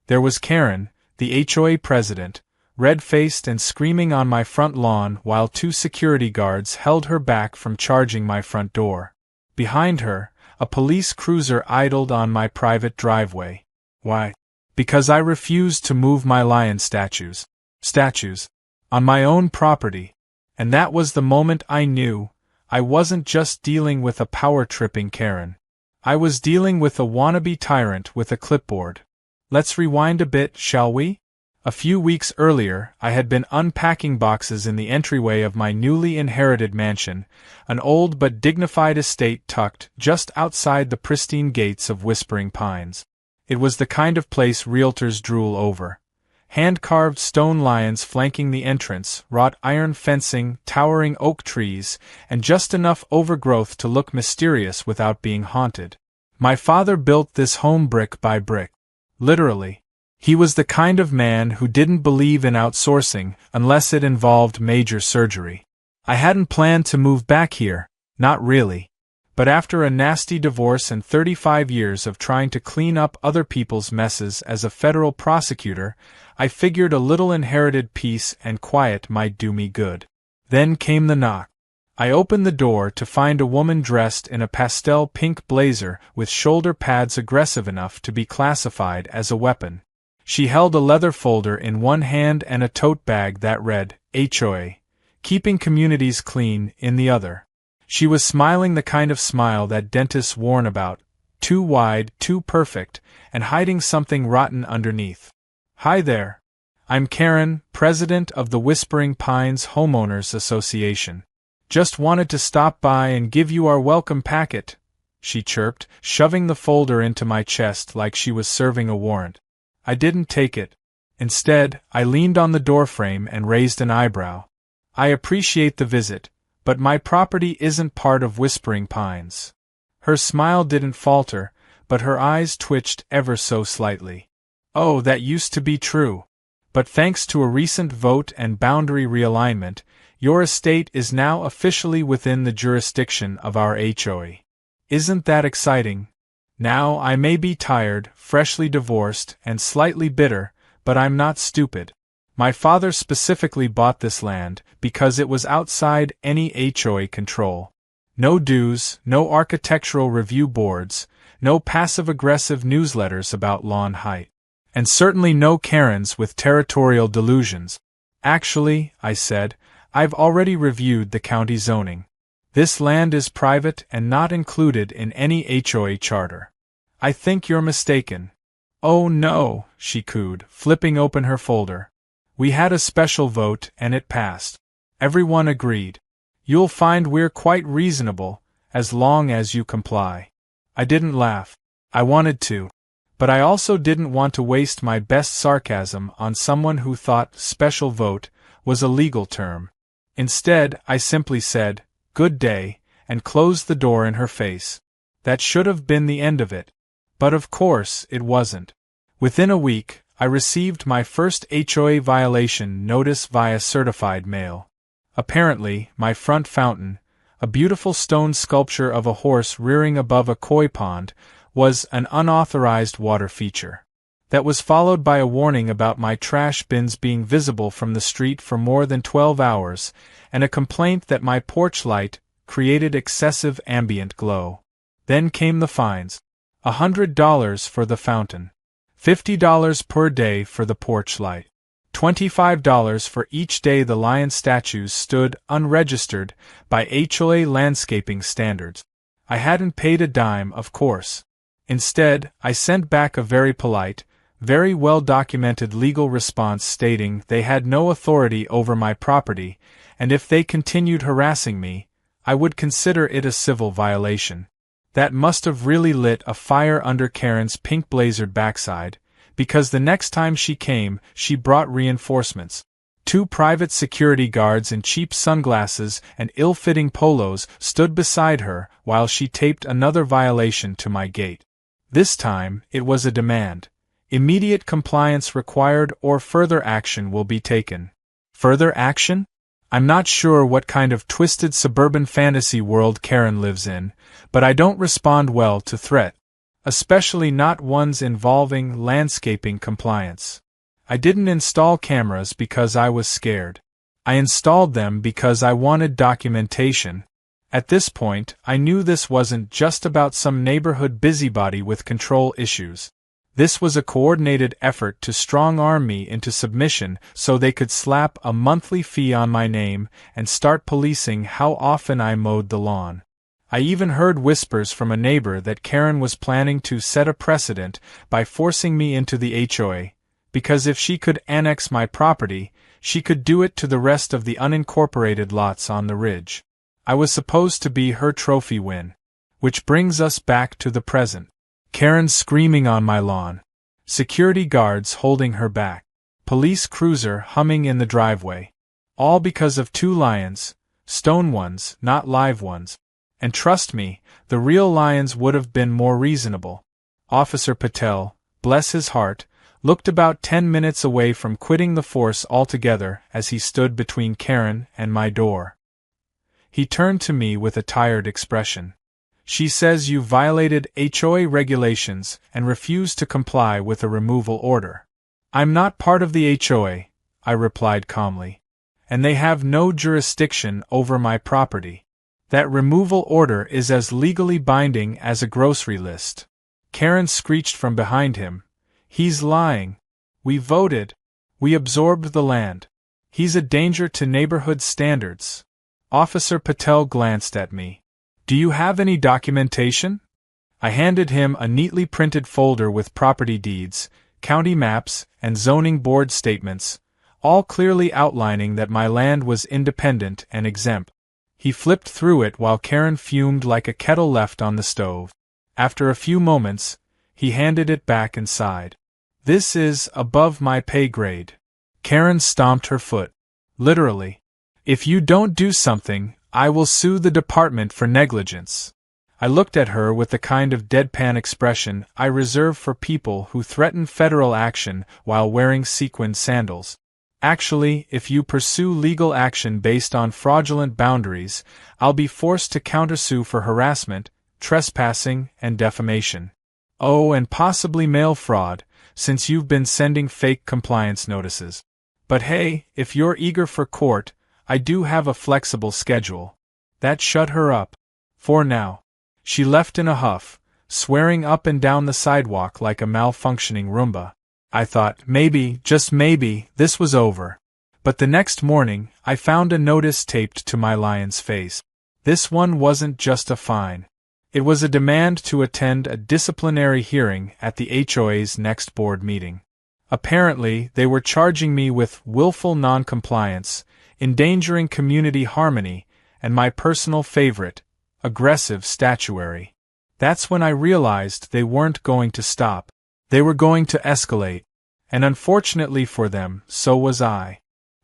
There was Karen, the HOA president, red-faced and screaming on my front lawn while 2 security guards held her back from charging my front door. Behind her, a police cruiser idled on my private driveway. Why? Because I refused to move my lion statues on my own property. And that was the moment I knew I wasn't just dealing with a power-tripping Karen. I was dealing with a wannabe tyrant with a clipboard. Let's rewind a bit, shall we? A few weeks earlier, I had been unpacking boxes in the entryway of my newly inherited mansion, an old but dignified estate tucked just outside the pristine gates of Whispering Pines. It was the kind of place realtors drool over. Hand-carved stone lions flanking the entrance, wrought iron fencing, towering oak trees, and just enough overgrowth to look mysterious without being haunted. My father built this home brick by brick. Literally. He was the kind of man who didn't believe in outsourcing unless it involved major surgery. I hadn't planned to move back here, not really. But after a nasty divorce and 35 years of trying to clean up other people's messes as a federal prosecutor, I figured a little inherited peace and quiet might do me good. Then came the knock. I opened the door to find a woman dressed in a pastel pink blazer with shoulder pads aggressive enough to be classified as a weapon. She held a leather folder in one hand and a tote bag that read, HOA, Keeping Communities Clean, in the other. She was smiling the kind of smile that dentists warn about, too wide, too perfect, and hiding something rotten underneath. Hi there. I'm Karen, president of the Whispering Pines Homeowners Association. Just wanted to stop by and give you our welcome packet, she chirped, shoving the folder into my chest like she was serving a warrant. I didn't take it. Instead, I leaned on the doorframe and raised an eyebrow. I appreciate the visit, but my property isn't part of Whispering Pines. Her smile didn't falter, but her eyes twitched ever so slightly. Oh, that used to be true. But thanks to a recent vote and boundary realignment, your estate is now officially within the jurisdiction of our HOA. Isn't that exciting? Now, I may be tired, freshly divorced, and slightly bitter, but I'm not stupid. My father specifically bought this land because it was outside any HOA control. No dues, no architectural review boards, no passive-aggressive newsletters about lawn height. And certainly no Karens with territorial delusions. Actually, I said, I've already reviewed the county zoning. This land is private and not included in any HOA charter. I think you're mistaken. Oh no, she cooed, flipping open her folder. We had a special vote and it passed. Everyone agreed. You'll find we're quite reasonable, as long as you comply. I didn't laugh. I wanted to. But I also didn't want to waste my best sarcasm on someone who thought special vote was a legal term. Instead, I simply said, "Good day," and closed the door in her face. That should have been the end of it. But of course, it wasn't. Within a week, I received my first HOA violation notice via certified mail. Apparently, my front fountain, a beautiful stone sculpture of a horse rearing above a koi pond, was an unauthorized water feature. That was followed by a warning about my trash bins being visible from the street for more than 12 hours, and a complaint that my porch light created excessive ambient glow. Then came the fines. $100 for the fountain. $50 per day for the porch light. $25 for each day the lion statues stood unregistered by HOA landscaping standards. I hadn't paid a dime, of course. Instead, I sent back a very polite, very well-documented legal response stating they had no authority over my property, and if they continued harassing me, I would consider it a civil violation. That must have really lit a fire under Karen's pink-blazered backside, because the next time she came, she brought reinforcements. 2 private security guards in cheap sunglasses and ill-fitting polos stood beside her while she taped another violation to my gate. This time, it was a demand. Immediate compliance required or further action will be taken. Further action? I'm not sure what kind of twisted suburban fantasy world Karen lives in, but I don't respond well to threat. especially not ones involving landscaping compliance. I didn't install cameras because I was scared. I installed them because I wanted documentation. At this point, I knew this wasn't just about some neighborhood busybody with control issues. This was a coordinated effort to strong-arm me into submission so they could slap a monthly fee on my name and start policing how often I mowed the lawn. I even heard whispers from a neighbor that Karen was planning to set a precedent by forcing me into the HOA, because if she could annex my property, she could do it to the rest of the unincorporated lots on the ridge. I was supposed to be her trophy win. Which brings us back to the present. Karen screaming on my lawn. Security guards holding her back. Police cruiser humming in the driveway. All because of 2 lions, stone ones, not live ones. And trust me, the real lions would have been more reasonable. Officer Patel, bless his heart, looked about 10 minutes away from quitting the force altogether as he stood between Karen and my door. He turned to me with a tired expression. She says you violated HOA regulations and refused to comply with a removal order. I'm not part of the HOA, I replied calmly. And they have no jurisdiction over my property. That removal order is as legally binding as a grocery list. Karen screeched from behind him. He's lying. We voted. We absorbed the land. He's a danger to neighborhood standards. Officer Patel glanced at me. Do you have any documentation? I handed him a neatly printed folder with property deeds, county maps, and zoning board statements, all clearly outlining that my land was independent and exempt. He flipped through it while Karen fumed like a kettle left on the stove. After a few moments, he handed it back and sighed. This is above my pay grade. Karen stomped her foot. Literally. If you don't do something, I will sue the department for negligence. I looked at her with the kind of deadpan expression I reserve for people who threaten federal action while wearing sequined sandals. Actually, if you pursue legal action based on fraudulent boundaries, I'll be forced to countersue for harassment, trespassing, and defamation. Oh, and possibly mail fraud, since you've been sending fake compliance notices. But hey, if you're eager for court, I do have a flexible schedule. That shut her up. For now. She left in a huff, swearing up and down the sidewalk like a malfunctioning Roomba. I thought, maybe, just maybe, this was over. But the next morning, I found a notice taped to my lion's face. This one wasn't just a fine. It was a demand to attend a disciplinary hearing at the HOA's next board meeting. Apparently, they were charging me with willful noncompliance, endangering community harmony, and my personal favorite, aggressive statuary. That's when I realized they weren't going to stop. They were going to escalate. And unfortunately for them, so was I.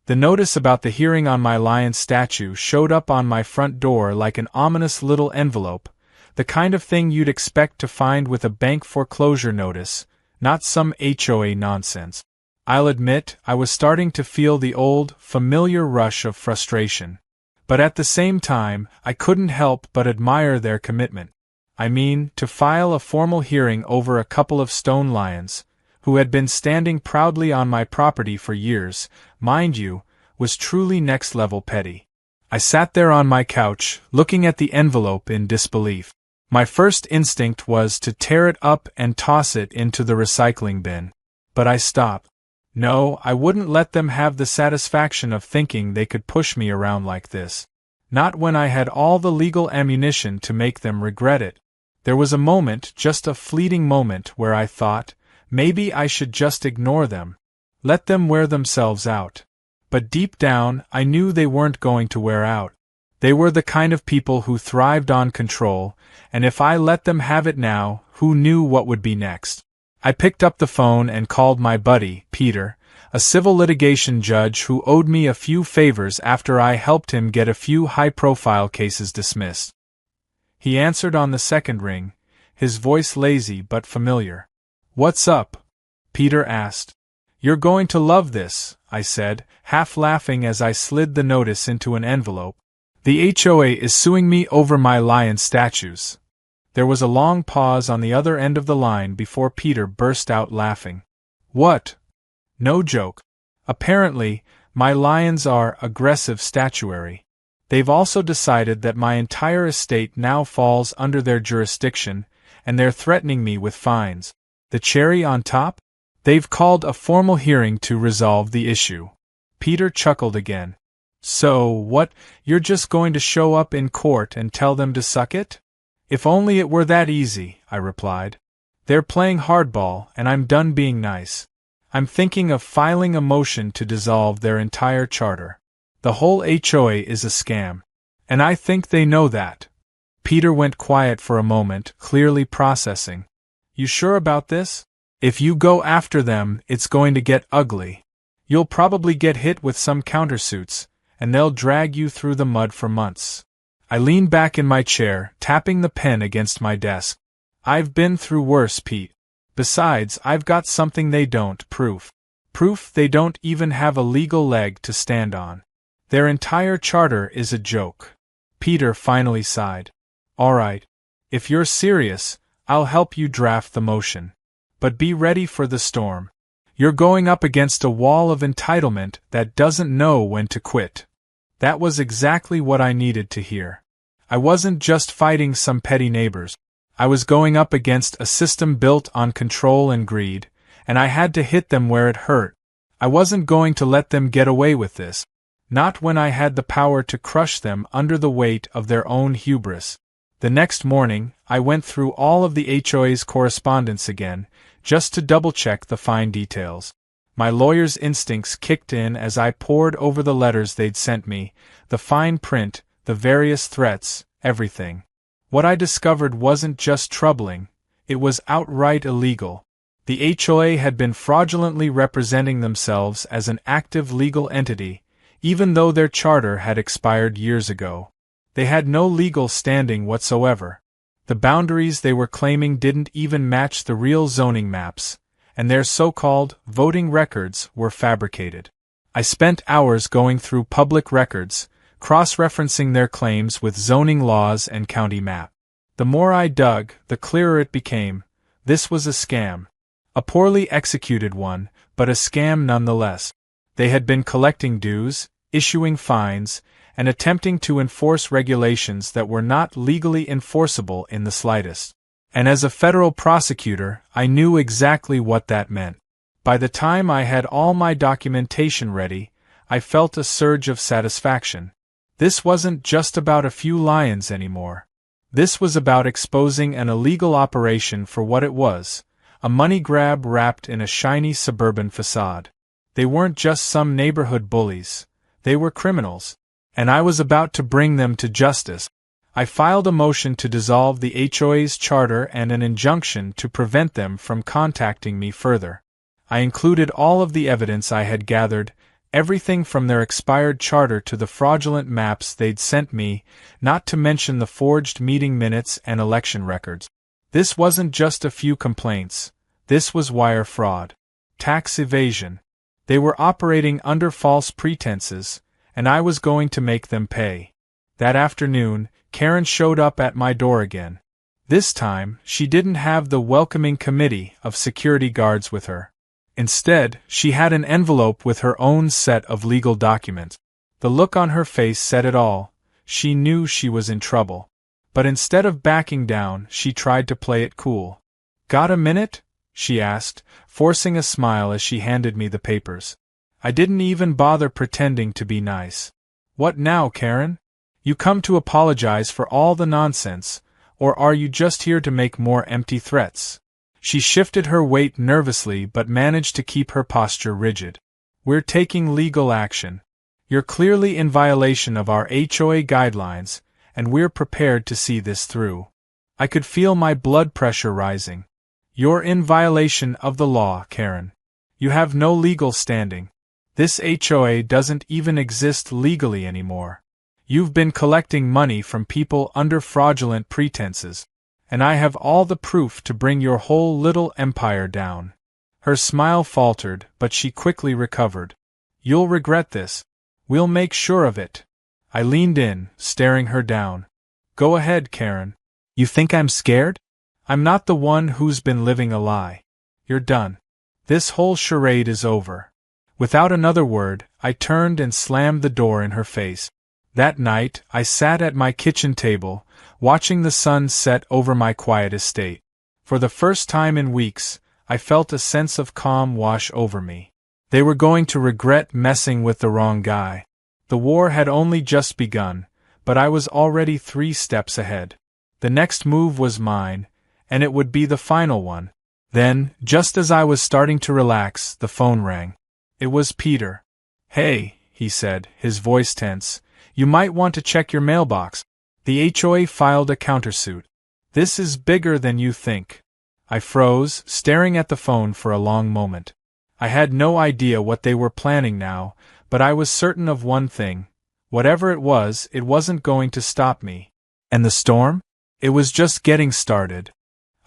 The notice about the hearing on my lion statue showed up on my front door like an ominous little envelope, the kind of thing you'd expect to find with a bank foreclosure notice, not some HOA nonsense. I'll admit, I was starting to feel the old, familiar rush of frustration. But at the same time, I couldn't help but admire their commitment. I mean, to file a formal hearing over a couple of stone lions, who had been standing proudly on my property for years, mind you, was truly next-level petty. I sat there on my couch, looking at the envelope in disbelief. My first instinct was to tear it up and toss it into the recycling bin. But I stopped. No, I wouldn't let them have the satisfaction of thinking they could push me around like this. Not when I had all the legal ammunition to make them regret it. There was a moment, just a fleeting moment, where I thought, maybe I should just ignore them. Let them wear themselves out. But deep down, I knew they weren't going to wear out. They were the kind of people who thrived on control, and if I let them have it now, who knew what would be next? I picked up the phone and called my buddy, Peter, a civil litigation judge who owed me a few favors after I helped him get a few high-profile cases dismissed. He answered on the second ring, his voice lazy but familiar. "What's up?" Peter asked. "You're going to love this," I said, half laughing as I slid the notice into an envelope. "The HOA is suing me over my lion statues." There was a long pause on the other end of the line before Peter burst out laughing. What? No joke. Apparently, my lions are aggressive statuary. They've also decided that my entire estate now falls under their jurisdiction, and they're threatening me with fines. The cherry on top? They've called a formal hearing to resolve the issue. Peter chuckled again. So, what, you're just going to show up in court and tell them to suck it? If only it were that easy, I replied. They're playing hardball, and I'm done being nice. I'm thinking of filing a motion to dissolve their entire charter. The whole HOA is a scam. And I think they know that. Peter went quiet for a moment, clearly processing. You sure about this? If you go after them, it's going to get ugly. You'll probably get hit with some countersuits, and they'll drag you through the mud for months. I leaned back in my chair, tapping the pen against my desk. I've been through worse, Pete. Besides, I've got something they don't, proof. Proof they don't even have a legal leg to stand on. Their entire charter is a joke. Peter finally sighed. All right. If you're serious, I'll help you draft the motion. But be ready for the storm. You're going up against a wall of entitlement that doesn't know when to quit. That was exactly what I needed to hear. I wasn't just fighting some petty neighbors. I was going up against a system built on control and greed, and I had to hit them where it hurt. I wasn't going to let them get away with this. Not when I had the power to crush them under the weight of their own hubris. The next morning, I went through all of the HOA's correspondence again, just to double-check the fine details. My lawyer's instincts kicked in as I pored over the letters they'd sent me, the fine print, the various threats, everything. What I discovered wasn't just troubling, it was outright illegal. The HOA had been fraudulently representing themselves as an active legal entity, even though their charter had expired years ago. They had no legal standing whatsoever. The boundaries they were claiming didn't even match the real zoning maps, and their so-called voting records were fabricated. I spent hours going through public records, cross-referencing their claims with zoning laws and county map. The more I dug, the clearer it became. This was a scam. A poorly executed one, but a scam nonetheless. They had been collecting dues, issuing fines, and attempting to enforce regulations that were not legally enforceable in the slightest. And as a federal prosecutor, I knew exactly what that meant. By the time I had all my documentation ready, I felt a surge of satisfaction. This wasn't just about a few lions anymore. This was about exposing an illegal operation for what it was, a money grab wrapped in a shiny suburban facade. They weren't just some neighborhood bullies. They were criminals. And I was about to bring them to justice. I filed a motion to dissolve the HOA's charter and an injunction to prevent them from contacting me further. I included all of the evidence I had gathered, everything from their expired charter to the fraudulent maps they'd sent me, not to mention the forged meeting minutes and election records. This wasn't just a few complaints. This was wire fraud. Tax evasion. They were operating under false pretenses, and I was going to make them pay. That afternoon, Karen showed up at my door again. This time, she didn't have the welcoming committee of security guards with her. Instead, she had an envelope with her own set of legal documents. The look on her face said it all. She knew she was in trouble. But instead of backing down, she tried to play it cool. "Got a minute?" she asked, forcing a smile as she handed me the papers. I didn't even bother pretending to be nice. "What now, Karen? You come to apologize for all the nonsense, or are you just here to make more empty threats?" She shifted her weight nervously but managed to keep her posture rigid. "We're taking legal action. You're clearly in violation of our HOA guidelines, and we're prepared to see this through." I could feel my blood pressure rising. "You're in violation of the law, Karen. You have no legal standing. This HOA doesn't even exist legally anymore. You've been collecting money from people under fraudulent pretenses, and I have all the proof to bring your whole little empire down." Her smile faltered, but she quickly recovered. "You'll regret this. We'll make sure of it." I leaned in, staring her down. "Go ahead, Karen. You think I'm scared? I'm not the one who's been living a lie. You're done. This whole charade is over. Without another word, I turned and slammed the door in her face. That night, I sat at my kitchen table, watching the sun set over my quiet estate. For the first time in weeks, I felt a sense of calm wash over me. They were going to regret messing with the wrong guy. The war had only just begun, but I was already 3 steps ahead. The next move was mine, and it would be the final one. Then, just as I was starting to relax, the phone rang. It was Peter. "Hey," he said, his voice tense, "you might want to check your mailbox. The HOA filed a countersuit. This is bigger than you think." I froze, staring at the phone for a long moment. I had no idea what they were planning now, but I was certain of one thing. Whatever it wasn't going to stop me. And the storm? It was just getting started.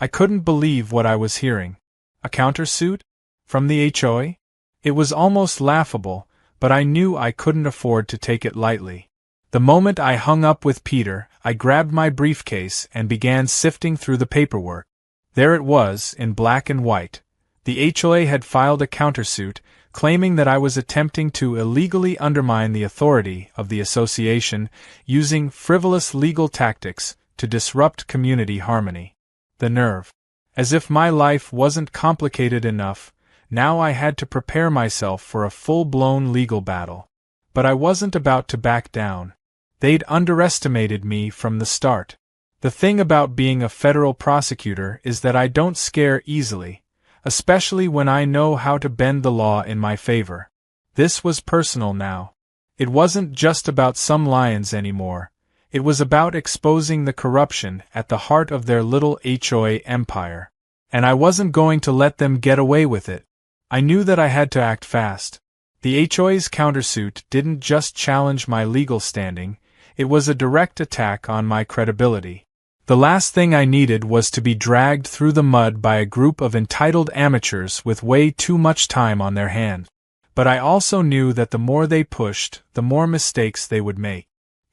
I couldn't believe what I was hearing. A countersuit? From the HOA? It was almost laughable, but I knew I couldn't afford to take it lightly. The moment I hung up with Peter, I grabbed my briefcase and began sifting through the paperwork. There it was, in black and white. The HOA had filed a countersuit, claiming that I was attempting to illegally undermine the authority of the association, using frivolous legal tactics to disrupt community harmony. The nerve. As if my life wasn't complicated enough, now I had to prepare myself for a full-blown legal battle. But I wasn't about to back down. They'd underestimated me from the start. The thing about being a federal prosecutor is that I don't scare easily, especially when I know how to bend the law in my favor. This was personal now. It wasn't just about some lions anymore. It was about exposing the corruption at the heart of their little HOA empire. And I wasn't going to let them get away with it. I knew that I had to act fast. The HOA's countersuit didn't just challenge my legal standing, it was a direct attack on my credibility. The last thing I needed was to be dragged through the mud by a group of entitled amateurs with way too much time on their hands. But I also knew that the more they pushed, the more mistakes they would make.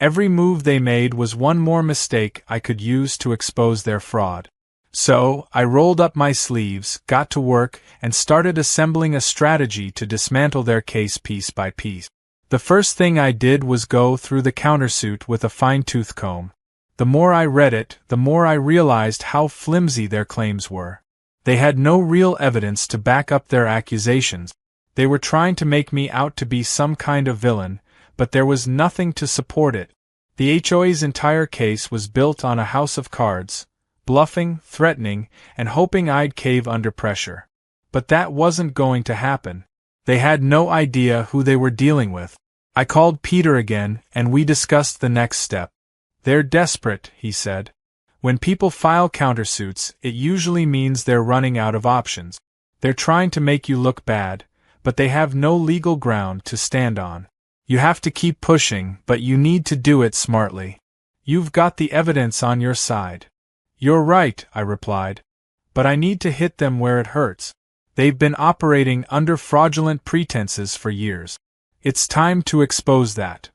Every move they made was one more mistake I could use to expose their fraud. So, I rolled up my sleeves, got to work, and started assembling a strategy to dismantle their case piece by piece. The first thing I did was go through the countersuit with a fine-tooth comb. The more I read it, the more I realized how flimsy their claims were. They had no real evidence to back up their accusations. They were trying to make me out to be some kind of villain, but there was nothing to support it. The HOA's entire case was built on a house of cards, bluffing, threatening, and hoping I'd cave under pressure. But that wasn't going to happen. They had no idea who they were dealing with. I called Peter again, and we discussed the next step. "They're desperate," he said. "When people file countersuits, it usually means they're running out of options. They're trying to make you look bad, but they have no legal ground to stand on. You have to keep pushing, but you need to do it smartly. You've got the evidence on your side." "You're right," I replied. "But I need to hit them where it hurts. They've been operating under fraudulent pretenses for years. It's time to expose that."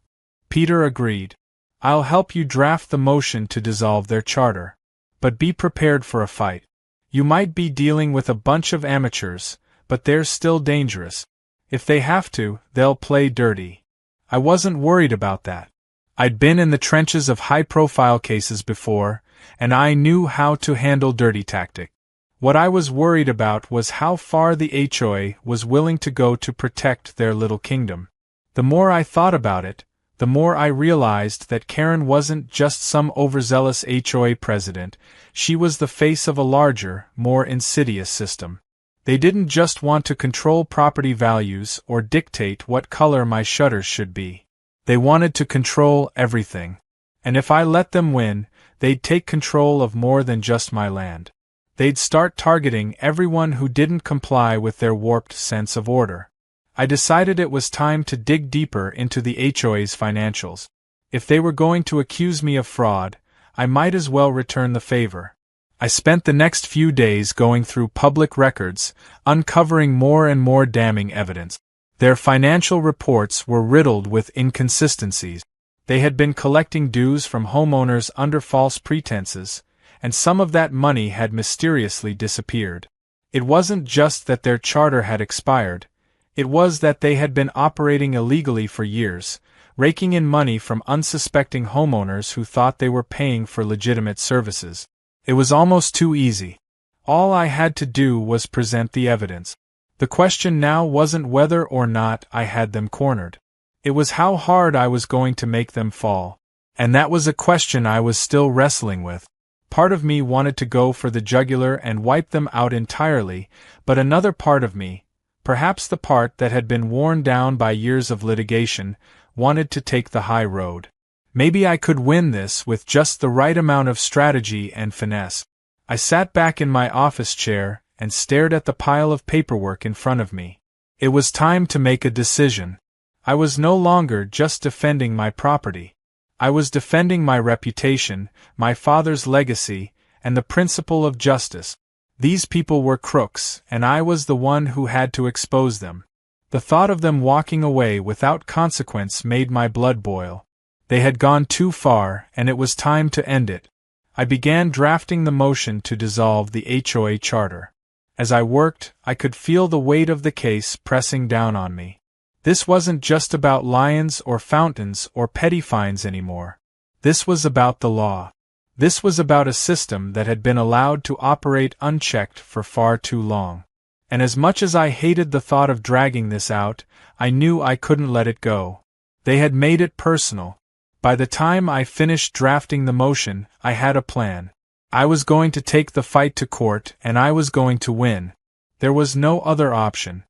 Peter agreed. "I'll help you draft the motion to dissolve their charter. But be prepared for a fight. You might be dealing with a bunch of amateurs, but they're still dangerous. If they have to, they'll play dirty." I wasn't worried about that. I'd been in the trenches of high-profile cases before, and I knew how to handle dirty tactics. What I was worried about was how far the HOA was willing to go to protect their little kingdom. The more I thought about it, the more I realized that Karen wasn't just some overzealous HOA president, she was the face of a larger, more insidious system. They didn't just want to control property values or dictate what color my shutters should be. They wanted to control everything. And if I let them win, they'd take control of more than just my land. They'd start targeting everyone who didn't comply with their warped sense of order. I decided it was time to dig deeper into the HOA's financials. If they were going to accuse me of fraud, I might as well return the favor. I spent the next few days going through public records, uncovering more and more damning evidence. Their financial reports were riddled with inconsistencies. They had been collecting dues from homeowners under false pretenses, and some of that money had mysteriously disappeared. It wasn't just that their charter had expired, it was that they had been operating illegally for years, raking in money from unsuspecting homeowners who thought they were paying for legitimate services. It was almost too easy. All I had to do was present the evidence. The question now wasn't whether or not I had them cornered. It was how hard I was going to make them fall. And that was a question I was still wrestling with. Part of me wanted to go for the jugular and wipe them out entirely, but another part of me, perhaps the part that had been worn down by years of litigation, wanted to take the high road. Maybe I could win this with just the right amount of strategy and finesse. I sat back in my office chair and stared at the pile of paperwork in front of me. It was time to make a decision. I was no longer just defending my property. I was defending my reputation, my father's legacy, and the principle of justice. These people were crooks, and I was the one who had to expose them. The thought of them walking away without consequence made my blood boil. They had gone too far, and it was time to end it. I began drafting the motion to dissolve the HOA charter. As I worked, I could feel the weight of the case pressing down on me. This wasn't just about lions or fountains or petty fines anymore. This was about the law. This was about a system that had been allowed to operate unchecked for far too long. And as much as I hated the thought of dragging this out, I knew I couldn't let it go. They had made it personal. By the time I finished drafting the motion, I had a plan. I was going to take the fight to court, and I was going to win. There was no other option.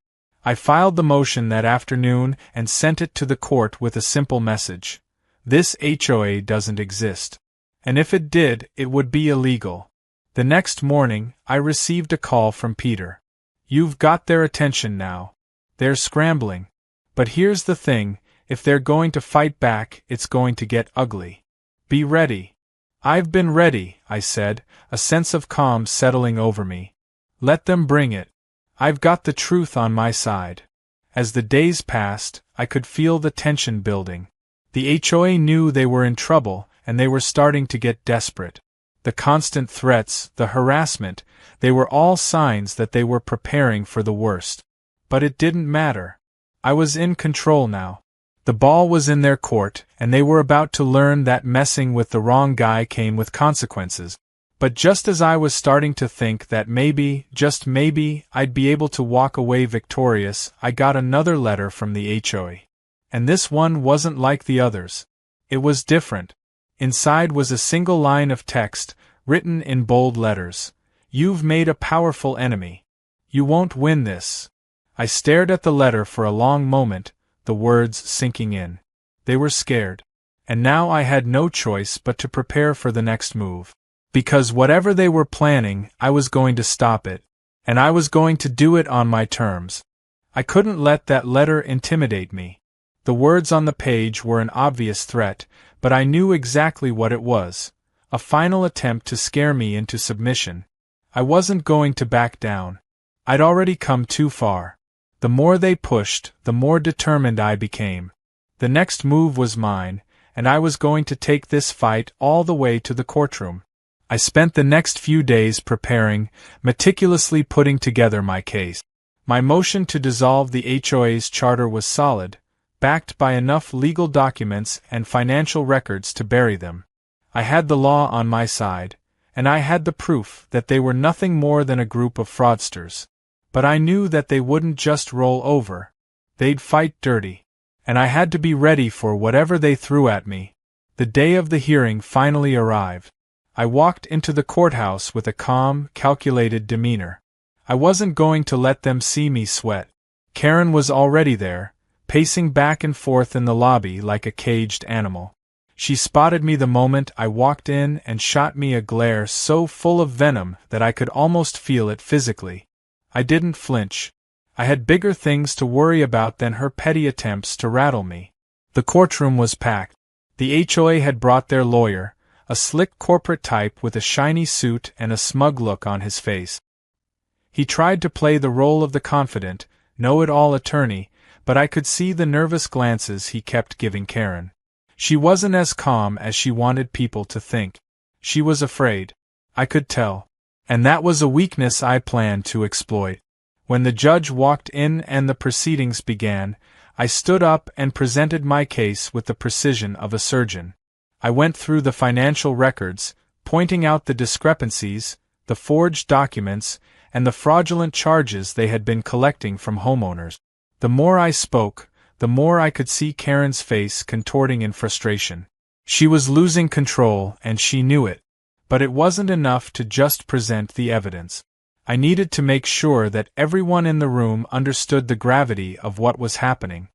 I filed the motion that afternoon and sent it to the court with a simple message. This HOA doesn't exist. And if it did, it would be illegal. The next morning, I received a call from Peter. You've got their attention now. They're scrambling. But here's the thing, if they're going to fight back, it's going to get ugly. Be ready. I've been ready, I said, a sense of calm settling over me. Let them bring it. I've got the truth on my side. As the days passed, I could feel the tension building. The HOA knew they were in trouble, and they were starting to get desperate. The constant threats, the harassment, they were all signs that they were preparing for the worst. But it didn't matter. I was in control now. The ball was in their court, and they were about to learn that messing with the wrong guy came with consequences. But just as I was starting to think that maybe, just maybe, I'd be able to walk away victorious, I got another letter from the HOA. And this one wasn't like the others. It was different. Inside was a single line of text, written in bold letters. You've made a powerful enemy. You won't win this. I stared at the letter for a long moment, the words sinking in. They were scared. And now I had no choice but to prepare for the next move. Because whatever they were planning, I was going to stop it. And I was going to do it on my terms. I couldn't let that letter intimidate me. The words on the page were an obvious threat, but I knew exactly what it was. A final attempt to scare me into submission. I wasn't going to back down. I'd already come too far. The more they pushed, the more determined I became. The next move was mine, and I was going to take this fight all the way to the courtroom. I spent the next few days preparing, meticulously putting together my case. My motion to dissolve the HOA's charter was solid, backed by enough legal documents and financial records to bury them. I had the law on my side, and I had the proof that they were nothing more than a group of fraudsters. But I knew that they wouldn't just roll over. They'd fight dirty. And I had to be ready for whatever they threw at me. The day of the hearing finally arrived. I walked into the courthouse with a calm, calculated demeanor. I wasn't going to let them see me sweat. Karen was already there, pacing back and forth in the lobby like a caged animal. She spotted me the moment I walked in and shot me a glare so full of venom that I could almost feel it physically. I didn't flinch. I had bigger things to worry about than her petty attempts to rattle me. The courtroom was packed. The HOA had brought their lawyer, a slick corporate type with a shiny suit and a smug look on his face. He tried to play the role of the confident, know-it-all attorney, but I could see the nervous glances he kept giving Karen. She wasn't as calm as she wanted people to think. She was afraid. I could tell. And that was a weakness I planned to exploit. When the judge walked in and the proceedings began, I stood up and presented my case with the precision of a surgeon. I went through the financial records, pointing out the discrepancies, the forged documents, and the fraudulent charges they had been collecting from homeowners. The more I spoke, the more I could see Karen's face contorting in frustration. She was losing control, and she knew it. But it wasn't enough to just present the evidence. I needed to make sure that everyone in the room understood the gravity of what was happening.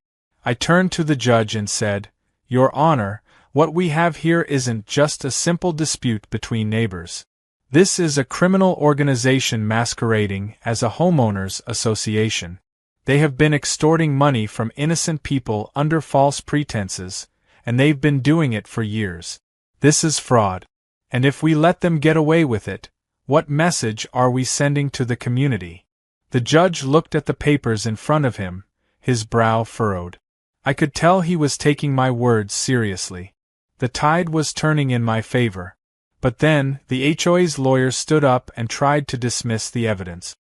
I turned to the judge and said, "Your Honor, what we have here isn't just a simple dispute between neighbors. This is a criminal organization masquerading as a homeowners association. They have been extorting money from innocent people under false pretenses, and they've been doing it for years. This is fraud. And if we let them get away with it, what message are we sending to the community?" The judge looked at the papers in front of him, his brow furrowed. I could tell he was taking my words seriously. The tide was turning in my favor. But then, the HOA's lawyer stood up and tried to dismiss the evidence.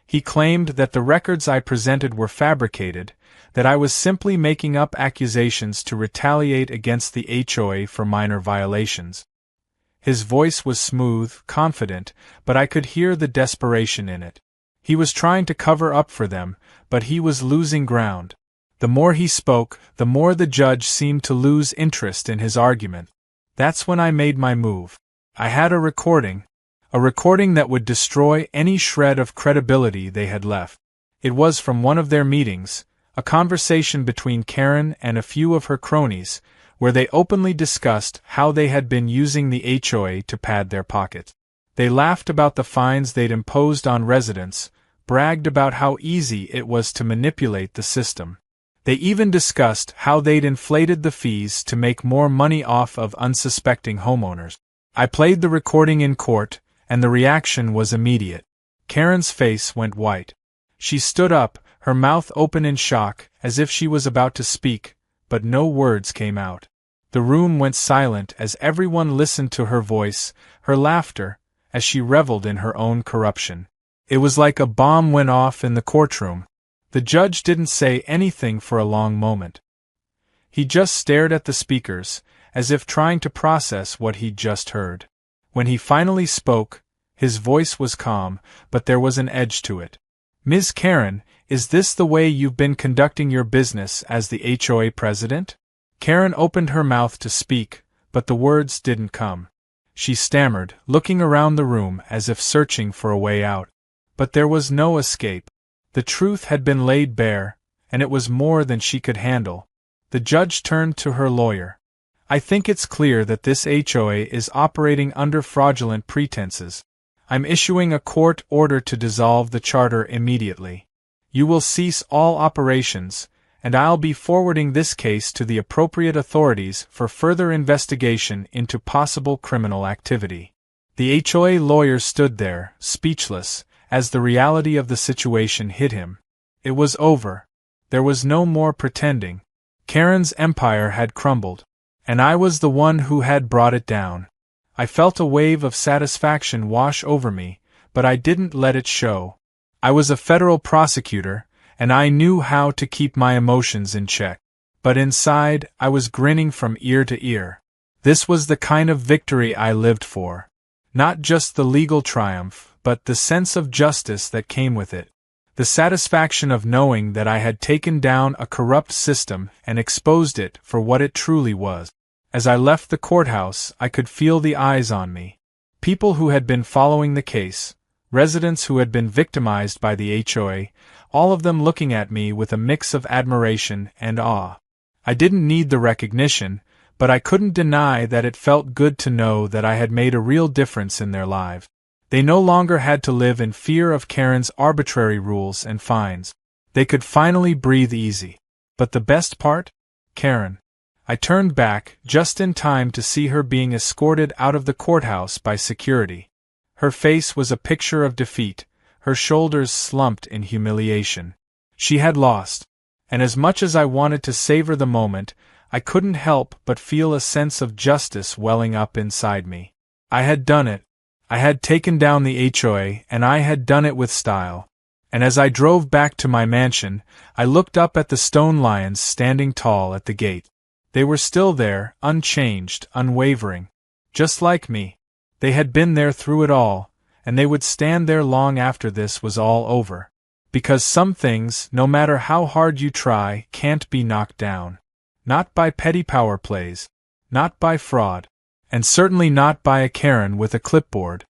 He claimed that the records I presented were fabricated, that I was simply making up accusations to retaliate against the HOA for minor violations. His voice was smooth, confident, but I could hear the desperation in it. He was trying to cover up for them, but he was losing ground. The more he spoke, the more the judge seemed to lose interest in his argument. That's when I made my move. I had a recording that would destroy any shred of credibility they had left. It was from one of their meetings, a conversation between Karen and a few of her cronies, where they openly discussed how they had been using the HOA to pad their pockets. They laughed about the fines they'd imposed on residents, bragged about how easy it was to manipulate the system. They even discussed how they'd inflated the fees to make more money off of unsuspecting homeowners. I played the recording in court, and the reaction was immediate. Karen's face went white. She stood up, her mouth open in shock, as if she was about to speak, but no words came out. The room went silent as everyone listened to her voice, her laughter, as she reveled in her own corruption. It was like a bomb went off in the courtroom. The judge didn't say anything for a long moment. He just stared at the speakers, as if trying to process what he'd just heard. When he finally spoke, his voice was calm, but there was an edge to it. "Ms. Karen, is this the way you've been conducting your business as the HOA president?" Karen opened her mouth to speak, but the words didn't come. She stammered, looking around the room as if searching for a way out. But there was no escape. The truth had been laid bare, and it was more than she could handle. The judge turned to her lawyer. "I think it's clear that this HOA is operating under fraudulent pretenses. I'm issuing a court order to dissolve the charter immediately. You will cease all operations, and I'll be forwarding this case to the appropriate authorities for further investigation into possible criminal activity." The HOA lawyer stood there, speechless, as the reality of the situation hit him. It was over. There was no more pretending. Karen's empire had crumbled, and I was the one who had brought it down. I felt a wave of satisfaction wash over me, but I didn't let it show. I was a federal prosecutor, and I knew how to keep my emotions in check. But inside, I was grinning from ear to ear. This was the kind of victory I lived for. Not just the legal triumph, but the sense of justice that came with it. The satisfaction of knowing that I had taken down a corrupt system and exposed it for what it truly was. As I left the courthouse, I could feel the eyes on me. People who had been following the case, residents who had been victimized by the HOA, all of them looking at me with a mix of admiration and awe. I didn't need the recognition, but I couldn't deny that it felt good to know that I had made a real difference in their lives. They no longer had to live in fear of Karen's arbitrary rules and fines. They could finally breathe easy. But the best part? Karen. I turned back, just in time to see her being escorted out of the courthouse by security. Her face was a picture of defeat, her shoulders slumped in humiliation. She had lost. And as much as I wanted to savor the moment, I couldn't help but feel a sense of justice welling up inside me. I had done it. I had taken down the HOA, and I had done it with style. And as I drove back to my mansion, I looked up at the stone lions standing tall at the gate. They were still there, unchanged, unwavering. Just like me. They had been there through it all, and they would stand there long after this was all over. Because some things, no matter how hard you try, can't be knocked down. Not by petty power plays. Not by fraud. And certainly not by a Karen with a clipboard.